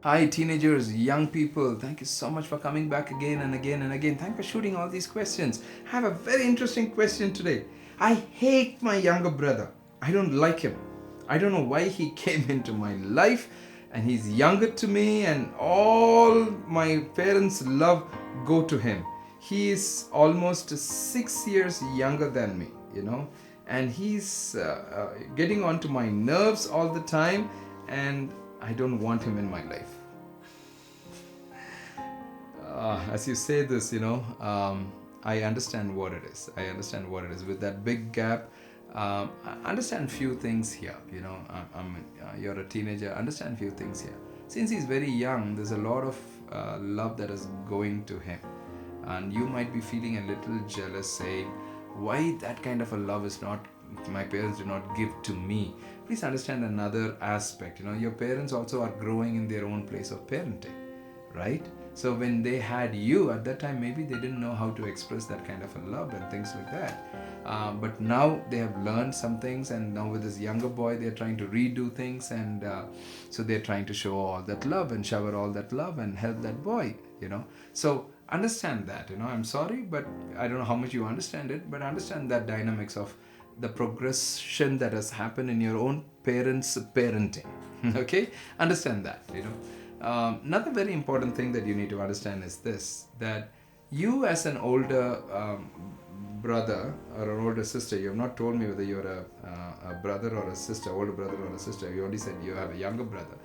Hi, teenagers, young people. Thank you so much for coming back again and again and again. Thank you for shooting all these questions. I have a very interesting question today. I hate my younger brother. I don't like him. I don't know why he came into my life, and he's younger to me, and all my parents' love go to him. He is almost 6 years younger than me, and he's getting onto my nerves all the time, and I don't want him in my life. As you say this, I understand what it is. I understand what it is. With that big gap, I understand few things here. You're a teenager. Understand few things here. Since he's very young, there's a lot of love that is going to him, and you might be feeling a little jealous, saying, "Why that kind of a love is not my parents do not give to me?" Please understand another aspect. Your parents also are growing in their own place of parenting, right? So when they had you at that time, maybe they didn't know how to express that kind of a love and things like that. But now they have learned some things, and now with this younger boy, they're trying to redo things, and so they're trying to show all that love and shower all that love and help that boy. So understand that. I'm sorry, but I don't know how much you understand it, but understand that dynamics of the progression that has happened in your own parents' parenting. Okay, understand that. Another very important thing that you need to understand is this: that you, as an older brother or an older sister, you have not told me whether you're a brother or a sister, older brother or a sister. You only said you have a younger brother.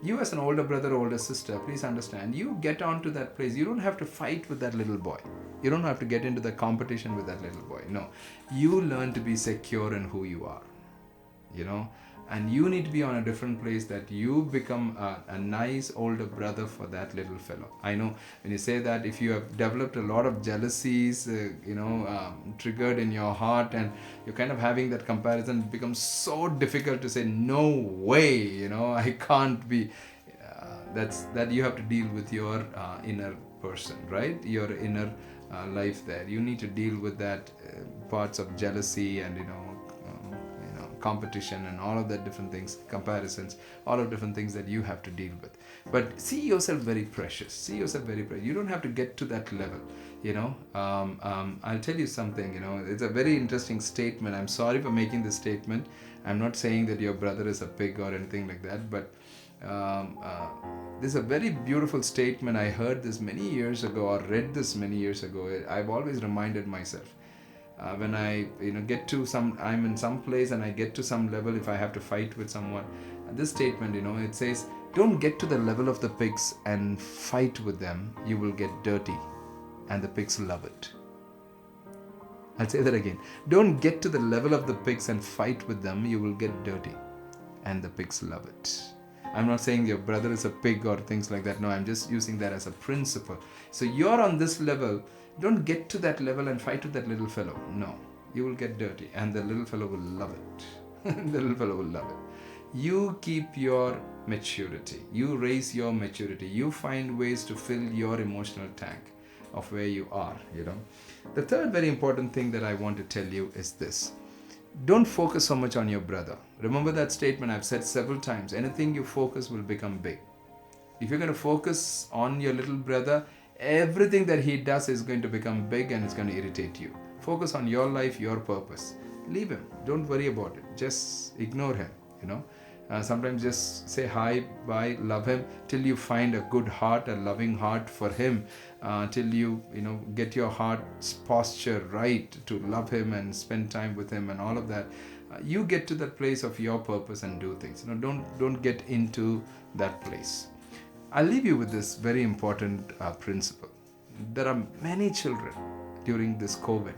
You, as an older brother or older sister, please understand, you get onto that place. You don't have to fight with that little boy. You don't have to get into the competition with that little boy. No. You learn to be secure in who you are. you know and you need to be on a different place, that you become a nice older brother for that little fellow. I know when you say that, if you have developed a lot of jealousies triggered in your heart, and you're kind of having that comparison, it becomes so difficult to say no way, I can't be. That you have to deal with your inner person, right? Your inner life. There you need to deal with that parts of jealousy and competition and all of that different things, comparisons, all of different things that you have to deal with. But see yourself very precious. You don't have to get to that level. I'll tell you something. It's a very interesting statement. I'm sorry for making this statement. I'm not saying that your brother is a pig or anything like that, but this is a very beautiful statement. I heard this many years ago, or read this many years ago. I've always reminded myself, when I get to I'm in some place and I get to some level, if I have to fight with someone, this statement, it says, don't get to the level of the pigs and fight with them. You will get dirty, and the pigs love it. I'll say that again. Don't get to the level of the pigs and fight with them. You will get dirty, and the pigs love it. I'm not saying your brother is a pig or things like that. No, I'm just using that as a principle. So you're on this level. Don't get to that level and fight with that little fellow. No, you will get dirty, and the little fellow will love it. The little fellow will love it. You keep your maturity. You raise your maturity. You find ways to fill your emotional tank of where you are. The third very important thing that I want to tell you is this: don't focus so much on your brother. Remember that statement I've said several times. Anything you focus will become big. If you're going to focus on your little brother, everything that he does is going to become big, and it's going to irritate you. Focus on your life, your purpose. Leave him. Don't worry about it. Just ignore him. Sometimes just say hi, bye, love him, till you find a good heart, a loving heart for him, till you get your heart's posture right to love him and spend time with him and all of that. You get to that place of your purpose and do things. Don't get into that place. I'll leave you with this very important principle. There are many children during this COVID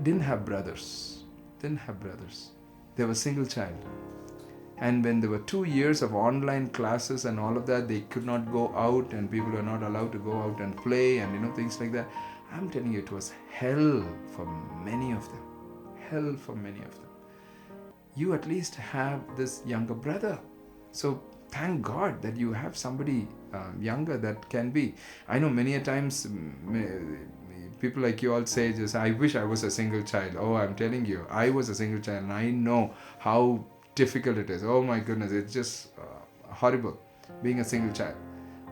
didn't have brothers. They were a single child. And when there were 2 years of online classes and all of that, they could not go out, and people were not allowed to go out and play and things like that. I'm telling you, it was hell for many of them. You at least have this younger brother. So thank God that you have somebody younger that can be. I know many a times people like you all say, just, I wish I was a single child. Oh, I'm telling you, I was a single child, and I know how difficult it is. Oh my goodness, it's just horrible being a single child.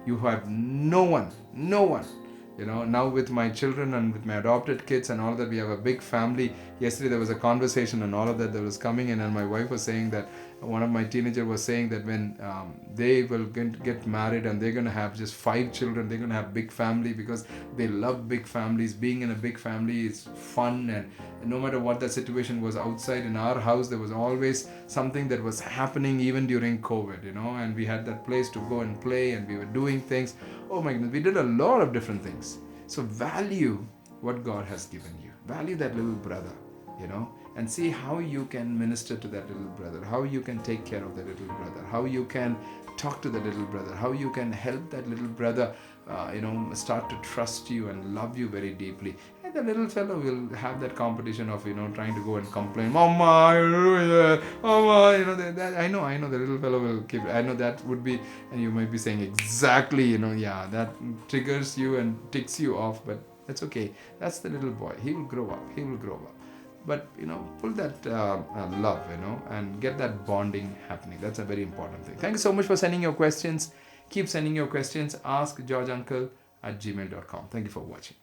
You have no one, no one. Now with my children and with my adopted kids and all that, we have a big family. Yesterday there was a conversation and all of that was coming in, and my wife was saying that, one of my teenagers was saying that when they will get married and they're going to have just 5 children, they're going to have big family because they love big families. Being in a big family is fun, and no matter what the situation was outside, in our house there was always something that was happening even during COVID, and we had that place to go and play, and we were doing things. Oh my goodness, we did a lot of different things. So value what God has given you. Value that little brother, and see how you can minister to that little brother, how you can take care of that little brother, how you can talk to the little brother, how you can help that little brother, start to trust you and love you very deeply. And the little fellow will have that competition of, trying to go and complain, Mama, Mama, that I know the little fellow will keep, I know that would be, and you might be saying exactly, yeah, that triggers you and ticks you off, but that's okay. That's the little boy. He will grow up. But, pull that love, and get that bonding happening. That's a very important thing. Thank you so much for sending your questions. Keep sending your questions. AskGeorgeUncle@gmail.com. Thank you for watching.